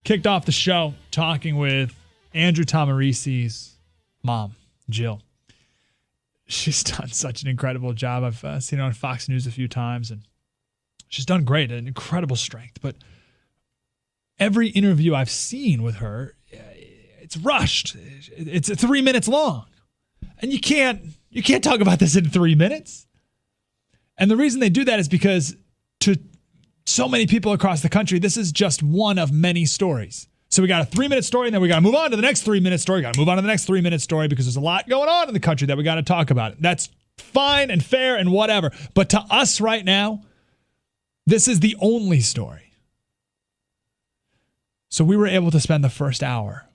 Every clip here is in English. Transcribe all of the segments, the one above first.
Kicked off the show talking with Andrew Tahmooressi mom, Jill. She's done such an incredible job. I've seen her on Fox News a few times, and she's done great, an incredible strength. But every interview I've seen with her, it's rushed. It's 3 minutes long. And you can't talk about this in 3 minutes. And the reason they do that is because to so many people across the country, this is just one of many stories. So we got a 3-minute story, and then we got to move on to the next 3-minute story. Got to move on to the next 3-minute story because there's a lot going on in the country that we got to talk about. That's fine and fair and whatever. But to us right now, this is the only story. So we were able to spend the first hour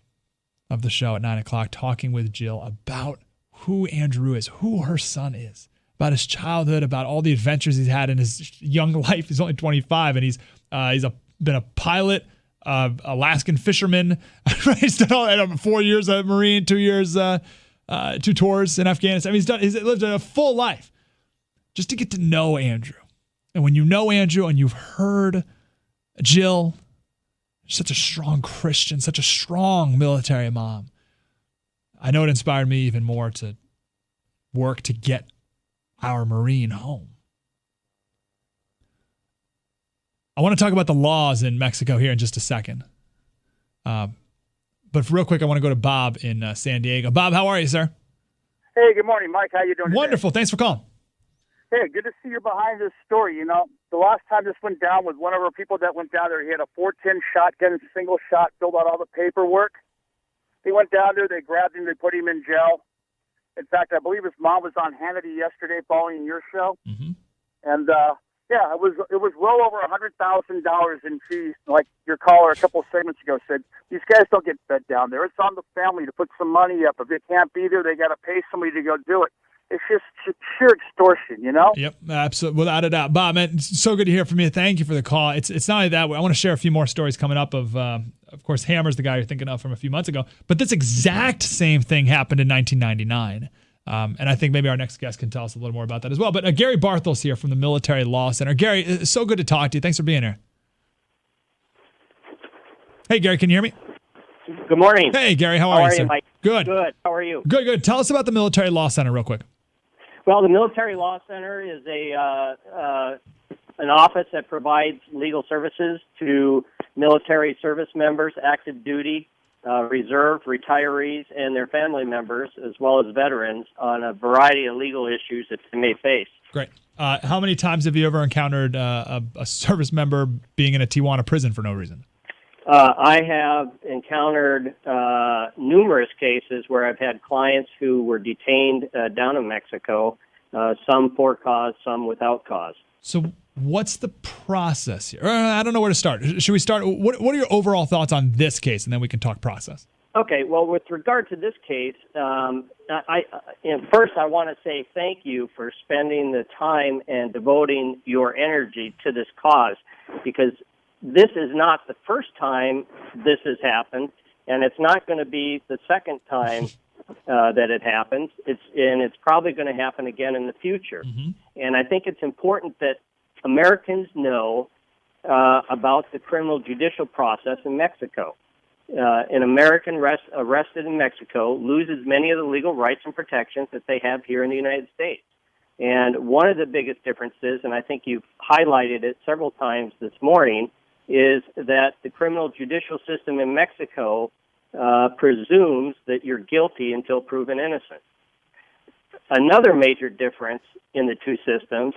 of the show at 9 o'clock talking with Jill about who Andrew is, who her son is, about his childhood, about all the adventures he's had in his young life. He's only 25, and he's been a pilot, Alaskan fisherman. He's done all that, 4 years at Marine, 2 years, 2 tours in Afghanistan. I mean, he's lived a full life just to get to know Andrew. And when you know Andrew and you've heard Jill, such a strong Christian, such a strong military mom, I know it inspired me even more to work to get our Marine home. I want to talk about the laws in Mexico here in just a second. But real quick, I want to go to Bob in San Diego. Bob, how are you, sir? Hey, good morning, Mike. How you doing today? Wonderful. Thanks for calling. Hey, good to see you're behind this story. You know, the last time this went down was one of our people that went down there. He had a 410 shotgun, single shot, filled out all the paperwork. He went down there. They grabbed him. They put him in jail. In fact, I believe his mom was on Hannity yesterday following your show. Mm-hmm. And, yeah, it was well over $100,000 in fees. Like your caller a couple of segments ago said, these guys don't get fed down there. It's on the family to put some money up. If they can't be there, they got to pay somebody to go do it. It's just sheer extortion, you know? Yep, absolutely, without a doubt. Bob, man, it's so good to hear from you. Thank you for the call. It's not only that. I want to share a few more stories coming up of course, Hammer's the guy you're thinking of from a few months ago. But this exact same thing happened in 1999. And I think maybe our next guest can tell us a little more about that as well. But Gary Barthel's here from the Military Law Center. Gary, it's so good to talk to you. Thanks for being here. Hey, Gary, can you hear me? Good morning. Hey, Gary, how are you, sir? Mike? Good. Good. How are you? Good. Tell us about the Military Law Center real quick. Well, the Military Law Center is an office that provides legal services to military service members, active duty, reserve, retirees, and their family members, as well as veterans, on a variety of legal issues that they may face. Great. How many times have you ever encountered a service member being in a Tijuana prison for no reason? I have encountered numerous cases where I've had clients who were detained down in Mexico, some for cause, some without cause. So what's the process here? I don't know where to start. Should we start? What are your overall thoughts on this case, and then we can talk process? Okay, well, with regard to this case, first I want to say thank you for spending the time and devoting your energy to this cause, because this is not the first time this has happened, and it's not going to be the second time that it happens. It's probably going to happen again in the future. Mm-hmm. And I think it's important that Americans know about the criminal judicial process in Mexico. An American arrested in Mexico loses many of the legal rights and protections that they have here in the United States. And one of the biggest differences, and I think you've highlighted it several times this morning, is that the criminal judicial system in Mexico presumes that you're guilty until proven innocent. Another major difference in the two systems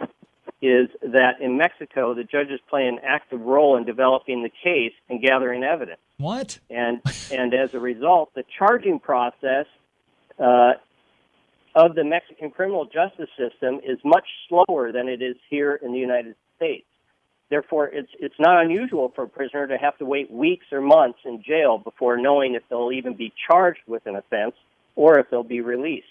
is that in Mexico, the judges play an active role in developing the case and gathering evidence. What? And as a result, the charging process of the Mexican criminal justice system is much slower than it is here in the United States. Therefore, it's not unusual for a prisoner to have to wait weeks or months in jail before knowing if they'll even be charged with an offense or if they'll be released.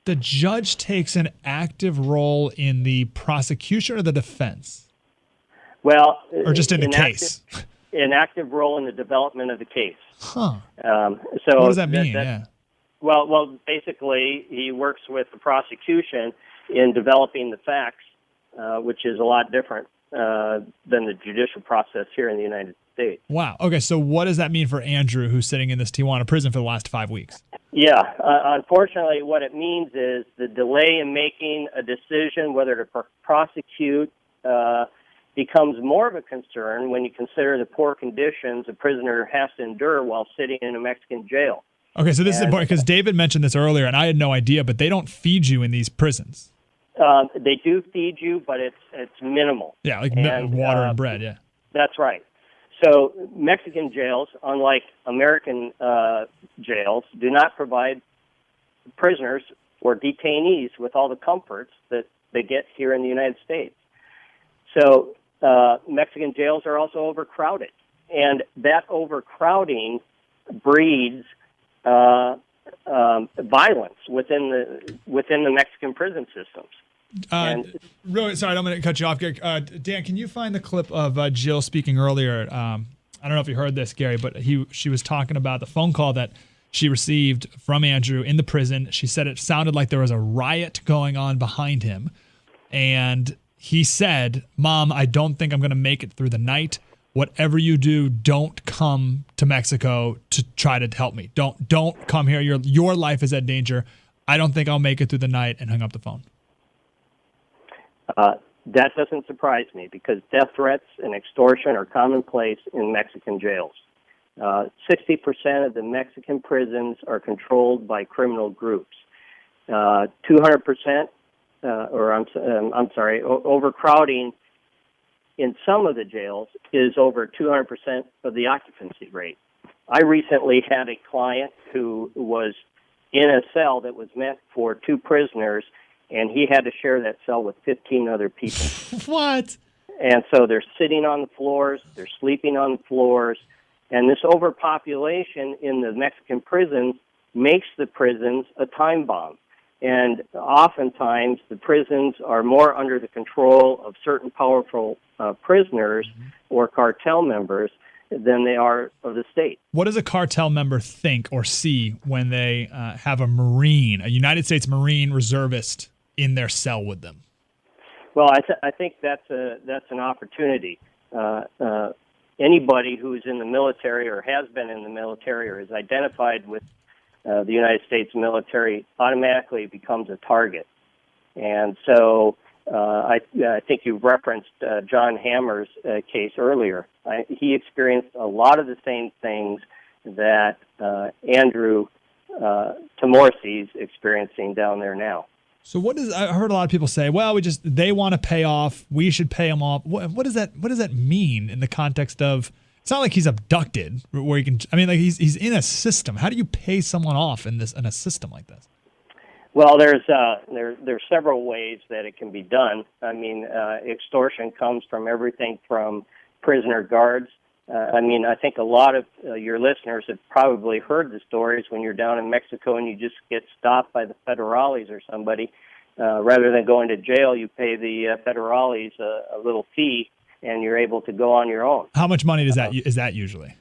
The judge takes an active role in the prosecution or the defense? Well, or just in the case? An active role in the development of the case. Huh. So what does that mean? Yeah. Well, basically, he works with the prosecution in developing the facts, which is a lot different than the judicial process here in the United States. Wow. Okay, so what does that mean for Andrew, who's sitting in this Tijuana prison for the last 5 weeks? Yeah, unfortunately, what it means is the delay in making a decision whether to prosecute becomes more of a concern when you consider the poor conditions a prisoner has to endure while sitting in a Mexican jail. Okay, so this is important because David mentioned this earlier, and I had no idea, but they don't feed you in these prisons. They do feed you, but it's minimal. Yeah, like water and bread, yeah. That's right. So Mexican jails, unlike American jails, do not provide prisoners or detainees with all the comforts that they get here in the United States. So Mexican jails are also overcrowded, and that overcrowding breeds violence within the Mexican prison systems. Really sorry, I'm going to cut you off, Gary. Dan, can you find the clip of Jill speaking earlier? I don't know if you heard this, Gary, but she was talking about the phone call that she received from Andrew in the prison. She said it sounded like there was a riot going on behind him, and he said, "Mom, I don't think I'm going to make it through the night. Whatever you do, don't come to Mexico to try to help me. Don't come here. Your life is at danger. I don't think I'll make it through the night," and hung up the phone. That doesn't surprise me because death threats and extortion are commonplace in Mexican jails. 60% of the Mexican prisons are controlled by criminal groups. 200%, overcrowding in some of the jails is over 200% of the occupancy rate. I recently had a client who was in a cell that was meant for 2 prisoners, and he had to share that cell with 15 other people. What? And so they're sitting on the floors, they're sleeping on the floors, and this overpopulation in the Mexican prisons makes the prisons a time bomb. And oftentimes the prisons are more under the control of certain powerful prisoners or cartel members than they are of the state. What does a cartel member think or see when they have a United States Marine reservist in their cell with them? Well, I think that's an opportunity. Anybody who's in the military or has been in the military or is identified with the United States military automatically becomes a target. And so I think you referenced John Hammer's case earlier. He experienced a lot of the same things that Andrew Tahmooressi is experiencing down there now. So I heard a lot of people say, well, they want to pay off, we should pay them off. What does that mean in the context of, it's not like he's abducted where he's in a system. How do you pay someone off in a system like this? Well, there's several ways that it can be done. I mean, extortion comes from everything from prisoner guards. I think a lot of your listeners have probably heard the stories when you're down in Mexico and you just get stopped by the federales or somebody. Rather than going to jail, you pay the federales a little fee, and you're able to go on your own. How much money is that usually?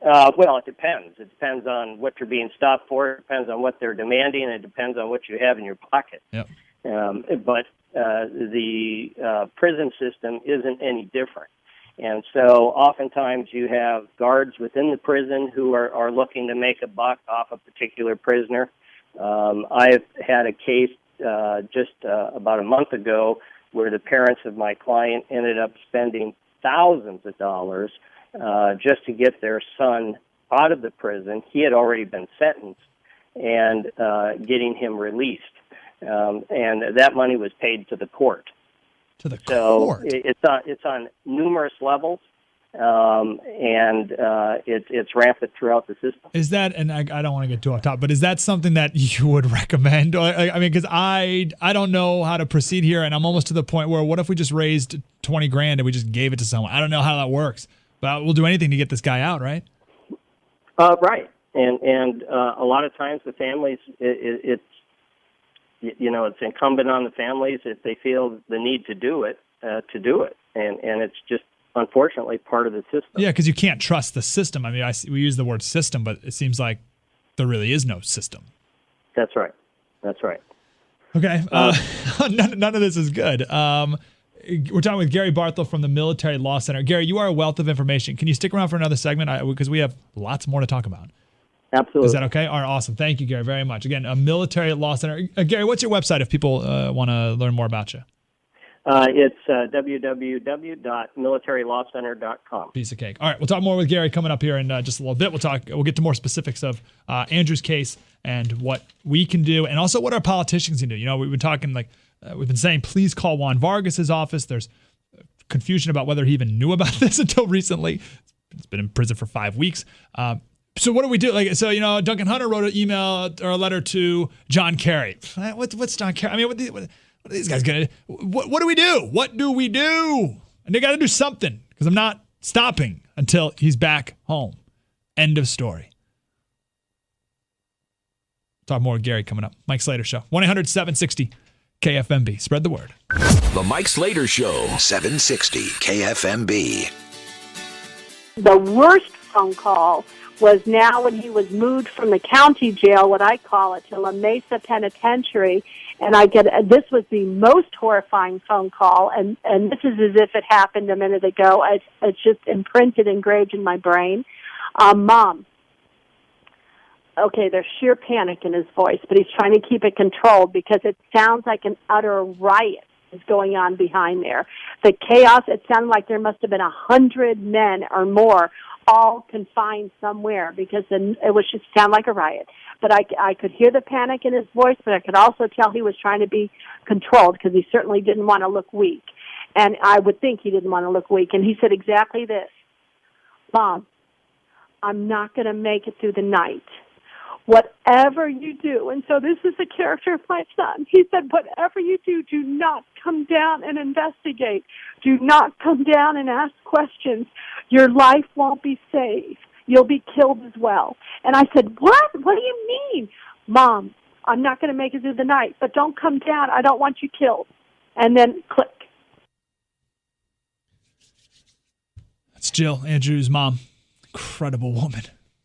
Well, it depends. It depends on what you're being stopped for. It depends on what they're demanding. And it depends on what you have in your pocket. Yep. But the prison system isn't any different. And so oftentimes you have guards within the prison who are looking to make a buck off a particular prisoner. I've had a case just about a month ago where the parents of my client ended up spending thousands of dollars just to get their son out of the prison. He had already been sentenced, and getting him released. And that money was paid to the court. To the court. So it's on numerous levels, and it's rampant throughout the system. Is that, and I don't want to get too off top, but is that something that you would recommend? Because I don't know how to proceed here, and I'm almost to the point where what if we just raised $20,000 and we just gave it to someone? I don't know how that works, but we'll do anything to get this guy out, right? Right, and a lot of times the families, it's incumbent on the families if they feel the need to do it, and it's just unfortunately part of the system. Yeah, because you can't trust the system. We use the word system, but it seems like there really is no system. That's right. Okay, none of this is good. We're talking with Gary Barthel from the Military Law Center. Gary, you are a wealth of information. Can you stick around for another segment? Because we have lots more to talk about. Absolutely. Is that okay? All right, awesome. Thank you, Gary, very much. Again, a Military Law Center. Gary, what's your website if people want to learn more about you? It's www.militarylawcenter.com. Piece of cake. All right, we'll talk more with Gary coming up here in just a little bit. We'll get to more specifics of Andrew's case and what we can do, and also what our politicians can do. You know, we've been talking we've been saying, please call Juan Vargas's office. There's confusion about whether he even knew about this until recently. He's been in prison for 5 weeks. So what do we do? Duncan Hunter wrote an email or a letter to John Kerry. What's John Kerry? I mean, what are these guys gonna do? What do we do? What do we do? And they got to do something, because I'm not stopping until he's back home. End of story. Talk more with Gary coming up. Mike Slater Show. 1-800-760-KFMB. Spread the word. The Mike Slater Show, 760 KFMB. The worst phone call was now when he was moved from the county jail, what I call it, to La Mesa Penitentiary, and this was the most horrifying phone call, and this is as if it happened a minute ago. It's just engraved in my brain. Mom. Okay, there's sheer panic in his voice, but he's trying to keep it controlled because it sounds like an utter riot is going on behind there. The chaos, it sounded like there must have been 100 men or more all confined somewhere, because it was just sound like a riot. But I could hear the panic in his voice, but I could also tell he was trying to be controlled, because he certainly didn't want to look weak. And I would think he didn't want to look weak. And he said exactly this: Mom, I'm not going to make it through the night. Whatever you do, and so this is the character of my son. He said, whatever you do not come down and investigate. Do not come down and ask questions. Your life won't be saved. You'll be killed as well. And I said, what? What do you mean? Mom, I'm not going to make it through the night, but don't come down. I don't want you killed. And then click. That's Jill, Andrew's mom. Incredible woman.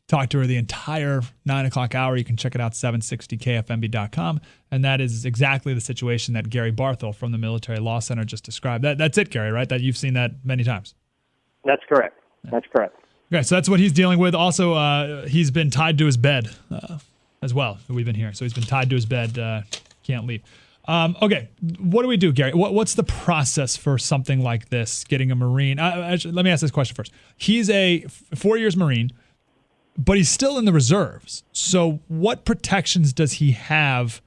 Talked to her the entire 9 o'clock hour. You can check it out, 760kfmb.com. And that is exactly the situation that Gary Barthel from the Military Law Center just described. That's it, Gary, right? That you've seen that many times. That's correct. That's correct. Okay, so that's what he's dealing with. Also, he's been tied to his bed as well. We've been here. So he's been tied to his bed. Can't leave. Okay, what do we do, Gary? What's the process for something like this, getting a Marine? Actually, let me ask this question first. He's a 4 years Marine, but he's still in the reserves. So what protections does he have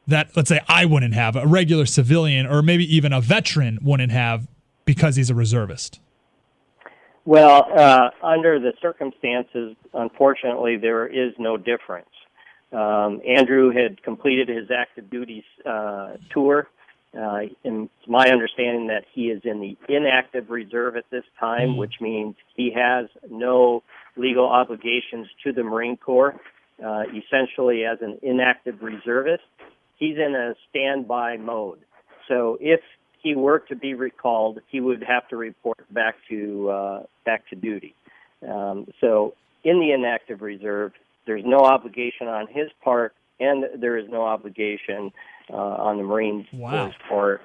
that, let's say, I wouldn't have, a regular civilian or maybe even a veteran wouldn't have because he's a reservist? Well, under the circumstances, unfortunately, there is no difference. Andrew had completed his active duty tour. And it's my understanding that he is in the inactive reserve at this time, which means he has no legal obligations to the Marine Corps. Essentially, as an inactive reservist, he's in a standby mode. So if he were to be recalled, he would have to report back to duty. So in the inactive reserve, there's no obligation on his part, and there is no obligation on the Marine Corps part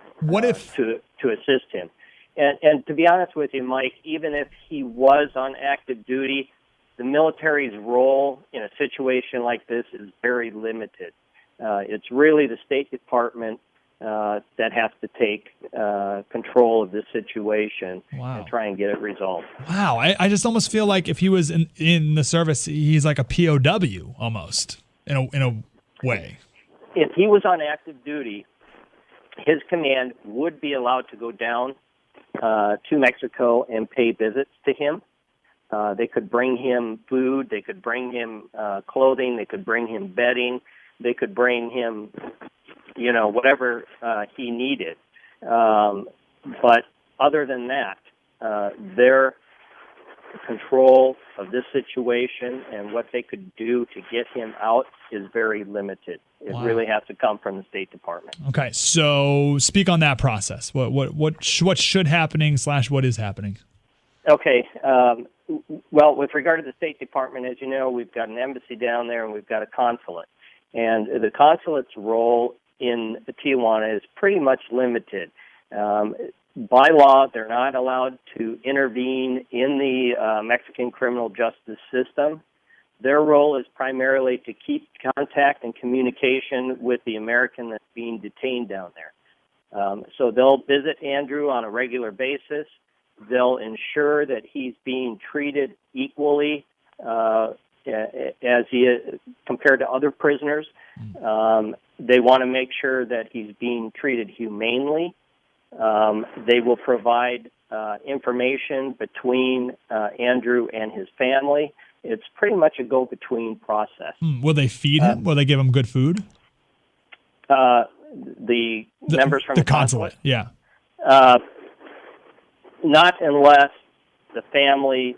to assist him. And to be honest with you, Mike, even if he was on active duty, the military's role in a situation like this is very limited. It's really the State Department that has to take control of this situation and try and get it resolved. Wow. I just almost feel like if he was in the service, he's like a POW almost, in a way. If he was on active duty, his command would be allowed to go down to Mexico and pay visits to him. They could bring him food. They could bring him clothing. They could bring him bedding. They could bring him, whatever he needed. But other than that, their control of this situation and what they could do to get him out is very limited. It really has to come from the State Department. Okay, so speak on that process. What should happening / what is happening? Okay. Well, with regard to the State Department, as you know, we've got an embassy down there and we've got a consulate. And the consulate's role in Tijuana is pretty much limited. by law, they're not allowed to intervene in the Mexican criminal justice system. Their role is primarily to keep contact and communication with the American that's being detained down there. So they'll visit Andrew on a regular basis. They'll ensure that he's being treated equally as he is compared to other prisoners. They want to make sure that he's being treated humanely. They will provide information between Andrew and his family. It's pretty much a go-between process. Will they feed him? Will they give him good food? The members from the consulate? Yeah. Not unless the family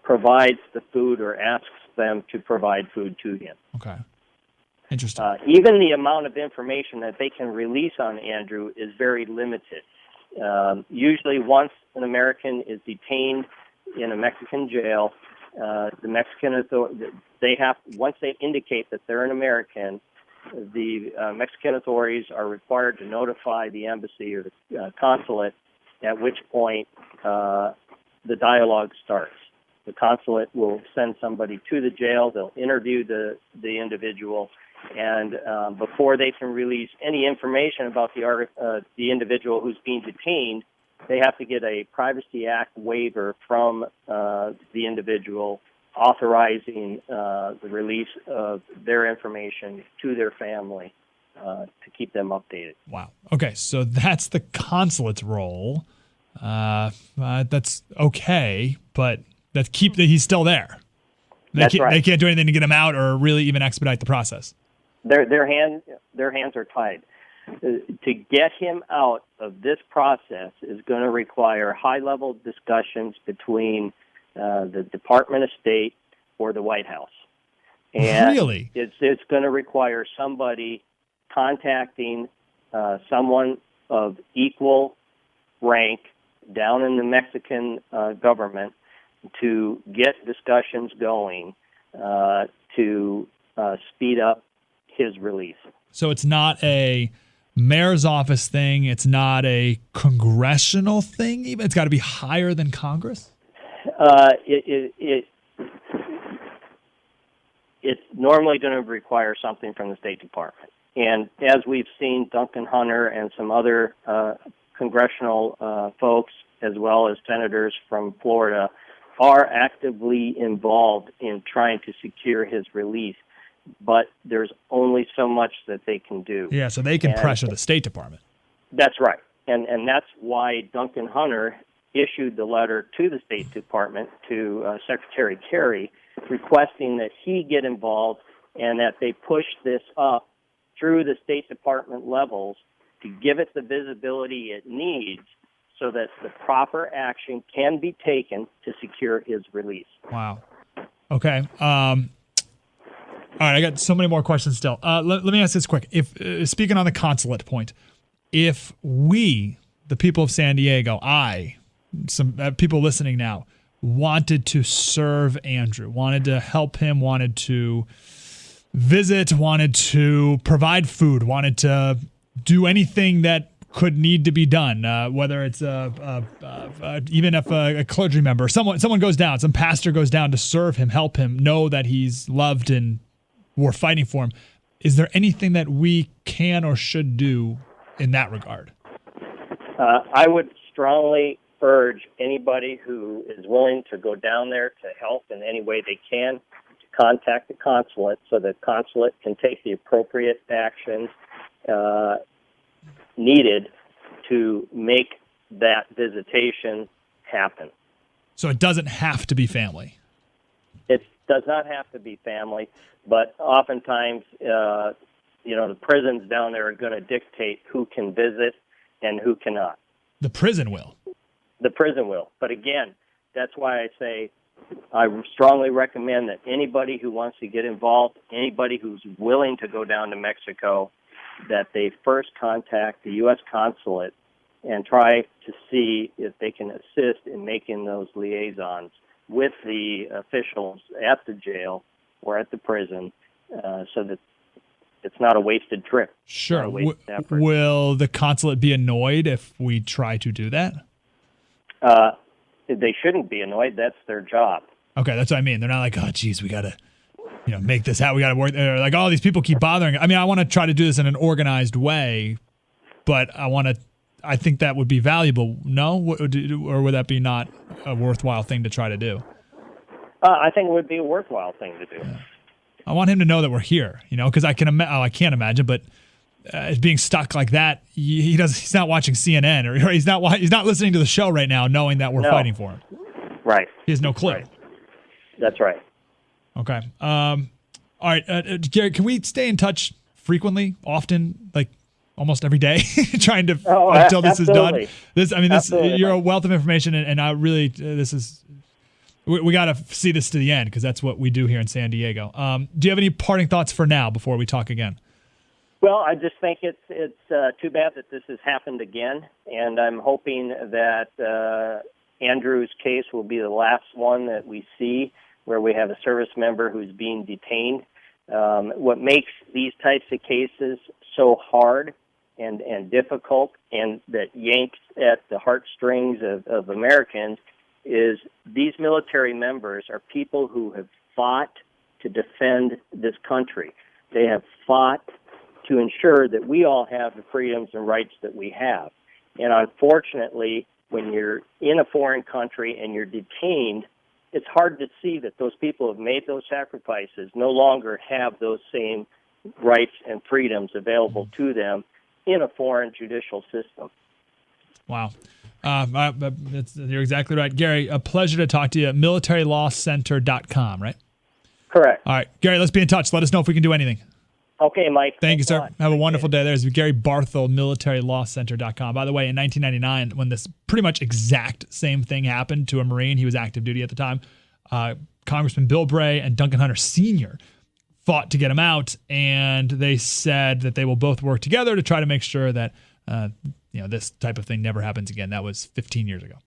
provides the food or asks them to provide food to him. Okay. Interesting. Even the amount of information that they can release on Andrew is very limited. Usually once an American is detained in a Mexican jail, the Mexican once they indicate that they're an American, the Mexican authorities are required to notify the embassy or the consulate, at which point the dialogue starts. The consulate will send somebody to the jail. They'll interview the individual, and before they can release any information about the individual who's being detained, they have to get a Privacy Act waiver from the individual authorizing the release of their information to their family to keep them updated. Wow. Okay, so that's the consulate's role. That's okay, but he's still there. That's right. They can't do anything to get him out or really even expedite the process. Their hands are tied. To get him out of this process is going to require high-level discussions between the Department of State or the White House. And really? It's going to require somebody contacting someone of equal rank down in the Mexican government to get discussions going to speed up his release. So it's not a mayor's office thing. It's not a congressional thing. Even it's got to be higher than Congress. It's normally going to require something from the State Department. And as we've seen, Duncan Hunter and some other congressional folks, as well as senators from Florida, are actively involved in trying to secure his release. But there's only so much that they can do. Yeah, so they can pressure the State Department. That's right. And that's why Duncan Hunter issued the letter to the State Department, to Secretary Kerry, requesting that he get involved and that they push this up through the State Department levels to give it the visibility it needs so that the proper action can be taken to secure his release. Wow. Okay. All right, I got so many more questions still. Let me ask this quick. If speaking on the consulate point, if we, the people of San Diego, some people listening now, wanted to serve Andrew, wanted to help him, wanted to visit, wanted to provide food, wanted to do anything that could need to be done, whether it's even if a clergy member, someone goes down, some pastor goes down to serve him, help him, know that he's loved and we're fighting for him. Is there anything that we can or should do in that regard? I would strongly urge anybody who is willing to go down there to help in any way they can to contact the consulate so the consulate can take the appropriate actions needed to make that visitation happen. So it doesn't have to be family? It does not have to be family, but oftentimes, the prisons down there are going to dictate who can visit and who cannot. The prison will? The prison will. But again, that's why I say I strongly recommend that anybody who wants to get involved, anybody who's willing to go down to Mexico, that they first contact the U.S. consulate and try to see if they can assist in making those liaisons with the officials at the jail or at the prison so that It's not a wasted trip. Sure. Not a wasted effort. Will the consulate be annoyed if we try to do that? They shouldn't be annoyed. That's their job. Okay, that's what I mean. They're not like, oh, geez, we got to, make this out. We got to work. They're like, oh, these people keep bothering. I mean, I want to try to do this in an organized way, but I think that would be valuable. No? Or would that be not a worthwhile thing to try to do? I think it would be a worthwhile thing to do. Yeah. I want him to know that we're here, because I can't imagine, but being stuck like that, he's not watching CNN or he's not listening to the show right now, knowing that we're fighting for him. Right. He has no clue. Right. That's right. Okay. All right, Gary, can we stay in touch frequently, often, like almost every day, trying to until this absolutely. is done? Absolutely. You're a wealth of information, and I really we got to see this to the end because that's what we do here in San Diego. Do you have any parting thoughts for now before we talk again? Well, I just think it's too bad that this has happened again, and I'm hoping that Andrew's case will be the last one that we see where we have a service member who's being detained. What makes these types of cases so hard and difficult and that yanks at the heartstrings of Americans is these military members are people who have fought to defend this country. They have fought to ensure that we all have the freedoms and rights that we have. And unfortunately, when you're in a foreign country and you're detained, it's hard to see that those people who have made those sacrifices no longer have those same rights and freedoms available to them in a foreign judicial system. Wow. You're exactly right. Gary, a pleasure to talk to you. MilitaryLawCenter.com, right? Correct. All right. Gary, let's be in touch. Let us know if we can do anything. Okay, Mike. Thank you, sir. Lot. Have a wonderful day. There's Gary Barthel, MilitaryLawCenter.com. By the way, in 1999, when this pretty much exact same thing happened to a Marine, he was active duty at the time, Congressman Bill Bray and Duncan Hunter Sr. fought to get him out, and they said that they will both work together to try to make sure that this type of thing never happens again. That was 15 years ago.